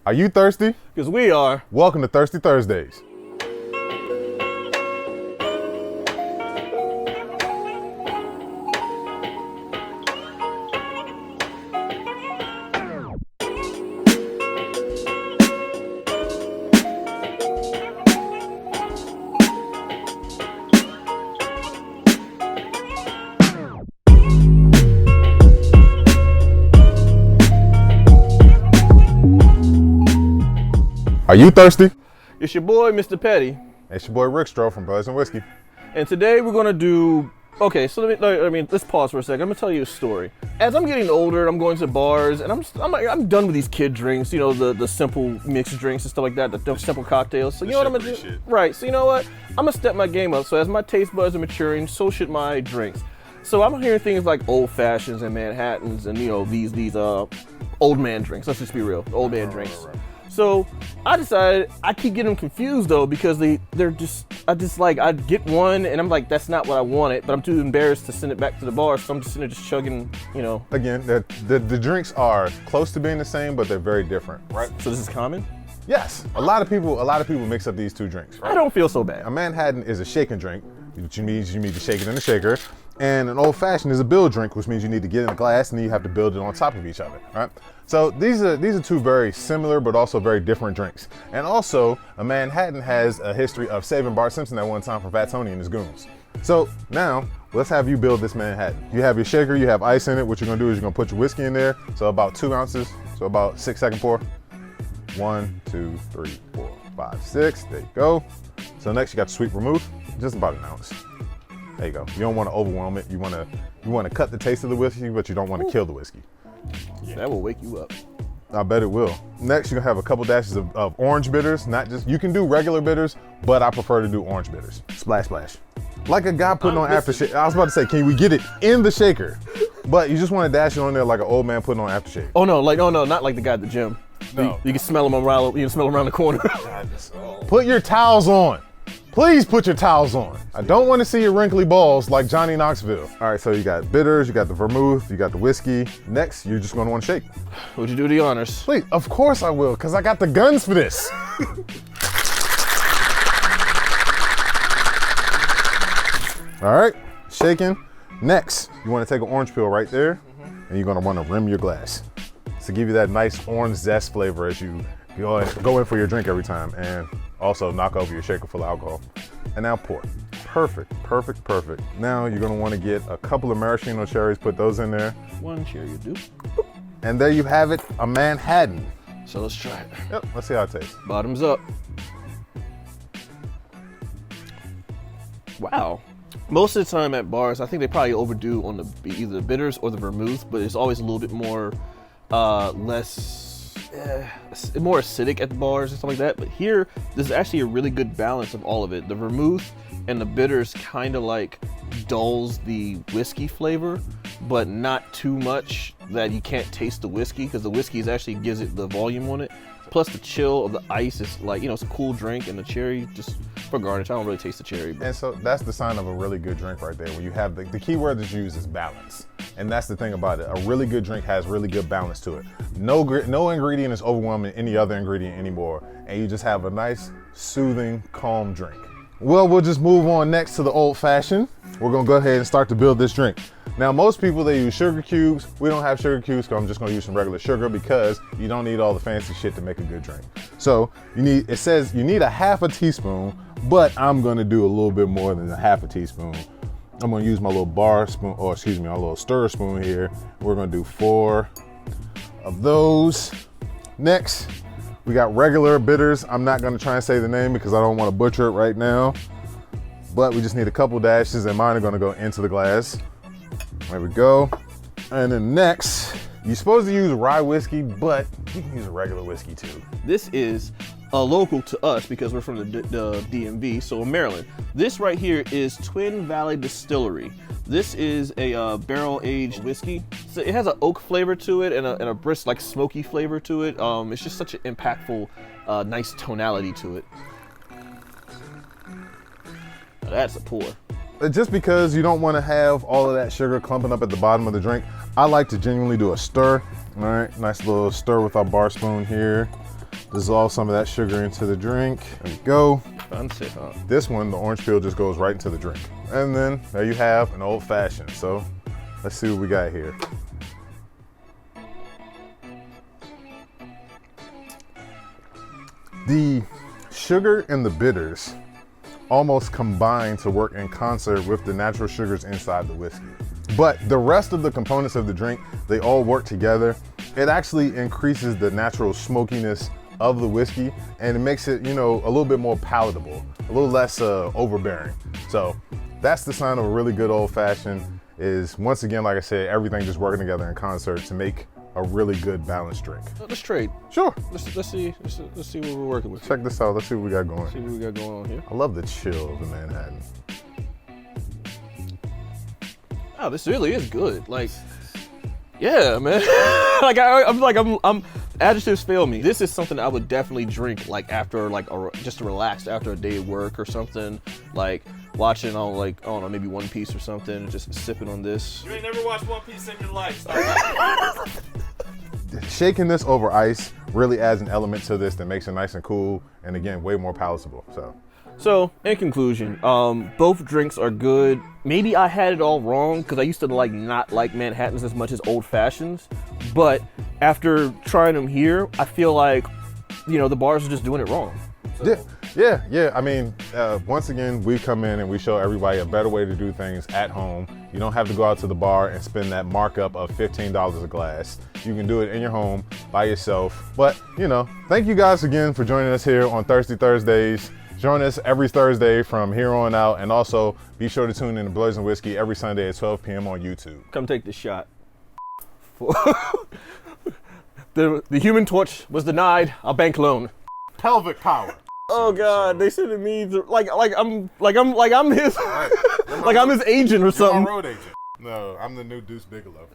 Are you thirsty? Because we are. Welcome to Thirsty Thursdays. Are you thirsty? It's your boy, Mr. Petty. It's your boy Rick Stroh from Blerds and Whiskey. And today we're going to do... Okay, so let's pause for a second. I'm going to tell you a story. As I'm getting older, I'm going to bars, and I'm done with these kid drinks, you know, the simple mixed drinks and stuff like that, the simple cocktails. So you know what I'm going to do? Right, so you know what? I'm going to step my game up. So as my taste buds are maturing, so should my drinks. So I'm hearing things like old fashions and Manhattans and, you know, these old man drinks. Let's just be real, old man drinks. Right. So I decided I keep getting them confused though, because I get one and I'm like, that's not what I wanted, but I'm too embarrassed to send it back to the bar, so I'm just sitting there just chugging, you know. Again, the drinks are close to being the same, but they're very different, right? So this is common? Yes. A lot of people mix up these two drinks, right? I don't feel so bad. A Manhattan is a shaken drink, which means you need to shake it in a shaker. And an old fashioned is a build drink, which means you need to get in a glass and then you have to build it on top of each other, right? So these are two very similar but also very different drinks. And also, a Manhattan has a history of saving Bart Simpson at one time from Fat Tony and his goons. So now, let's have you build this Manhattan. You have your shaker, you have ice in it. What you're gonna do is you're gonna put your whiskey in there. So about 2 ounces, so about 6-second pour. 1, 2, 3, 4, 5, 6, there you go. So next you got the sweet vermouth, just about 1 ounce. There you go. You don't want to overwhelm it. You want to cut the taste of the whiskey, but you don't want to kill the whiskey. Yeah. That will wake you up. I bet it will. Next, you're gonna have a couple dashes of orange bitters. You can do regular bitters, but I prefer to do orange bitters. Splash, splash. Like a guy putting on aftershave. I was about to say, can we get it in the shaker? But you just want to dash it on there like an old man putting on aftershave. Oh no, not like the guy at the gym. No. You can smell him around. You can smell him around the corner. Put your towels on. Please put your towels on. I don't want to see your wrinkly balls like Johnny Knoxville. All right, so you got bitters, you got the vermouth, you got the whiskey. Next, you're just gonna want to shake. Would you do the honors? Please, of course I will, because I got the guns for this. All right, shaking. Next, you want to take an orange peel right there, and you're gonna want to rim your glass to give you that nice orange zest flavor as you go in for your drink every time, and also knock over your shaker full of alcohol. And now pour. Perfect, perfect, perfect. Now you're gonna want to get a couple of maraschino cherries, put those in there. 1 cherry will do. And there you have it, a Manhattan. So let's try it. Yep, let's see how it tastes. Bottoms up. Wow. Most of the time at bars, I think they probably overdo on either the bitters or the vermouth, but it's always a little bit more, more acidic at the bars and stuff like that. But here, this is actually a really good balance of all of it. The vermouth and the bitters kind of like dulls the whiskey flavor, but not too much that you can't taste the whiskey, because the whiskey actually gives it the volume on it. Plus the chill of the ice is like, you know, it's a cool drink, and the cherry, just for garnish, I don't really taste the cherry. But. And so that's the sign of a really good drink right there. When you have the key word that's used is balance. And that's the thing about it. A really good drink has really good balance to it. No ingredient is overwhelming any other ingredient anymore. And you just have a nice, soothing, calm drink. Well, we'll just move on next to the old fashioned. We're gonna go ahead and start to build this drink. Now, most people, they use sugar cubes. We don't have sugar cubes, so I'm just gonna use some regular sugar, because you don't need all the fancy shit to make a good drink. So it says you need a half a teaspoon, but I'm gonna do a little bit more than a half a teaspoon. I'm gonna use my little my little stir spoon here. We're gonna do 4 of those. Next, we got regular bitters. I'm not gonna try and say the name because I don't wanna butcher it right now, but we just need a couple dashes, and mine are gonna go into the glass. There we go. And then next, you're supposed to use rye whiskey, but you can use a regular whiskey too. This is local to us because we're from the DMV, so in Maryland. This right here is Twin Valley Distillery. This is a barrel-aged whiskey. So it has an oak flavor to it and a brisk, like, smoky flavor to it. It's just such an impactful, nice tonality to it. Now that's a pour. Just because you don't want to have all of that sugar clumping up at the bottom of the drink, I like to genuinely do a stir. All right, nice little stir with our bar spoon here. Dissolve some of that sugar into the drink. There we go. Fancy, huh? This one, the orange peel just goes right into the drink. And then there you have an old fashioned. So let's see what we got here. The sugar and the bitters almost combine to work in concert with the natural sugars inside the whiskey. But the rest of the components of the drink, they all work together. It actually increases the natural smokiness of the whiskey, and it makes it, you know, a little bit more palatable, a little less overbearing. So that's the sign of a really good old fashioned, is once again, like I said, everything just working together in concert to make a really good balanced drink. Let's trade. Sure. Let's see what we're working with. Check this out. Let's see what we got going. See what we got going on here. I love the chill of the Manhattan. Oh, this really is good. Like, yeah, man. I'm adjectives fail me. This is something I would definitely drink like after just to relax after a day of work or something. Like watching on I don't know, maybe One Piece or something, just sipping on this. You ain't never watched One Piece in your life. Shaking this over ice really adds an element to this that makes it nice and cool, and again, way more palatable. So, in conclusion, both drinks are good. Maybe I had it all wrong because I used to not like Manhattans as much as old fashions, but after trying them here, I feel like, you know, the bars are just doing it wrong. So. Yeah. I mean, once again, we come in and we show everybody a better way to do things at home. You don't have to go out to the bar and spend that markup of $15 a glass. You can do it in your home by yourself. But, you know, thank you guys again for joining us here on Thirsty Thursdays. Join us every Thursday from here on out, and also be sure to tune in to Blerds and Whiskey every Sunday at 12 p.m. on YouTube. Come take this shot. The Human Torch was denied a bank loan. Pelvic power. Oh God, they said it means like I'm his like I'm his agent or something. Road agent. No, I'm the new Deuce Bigelow.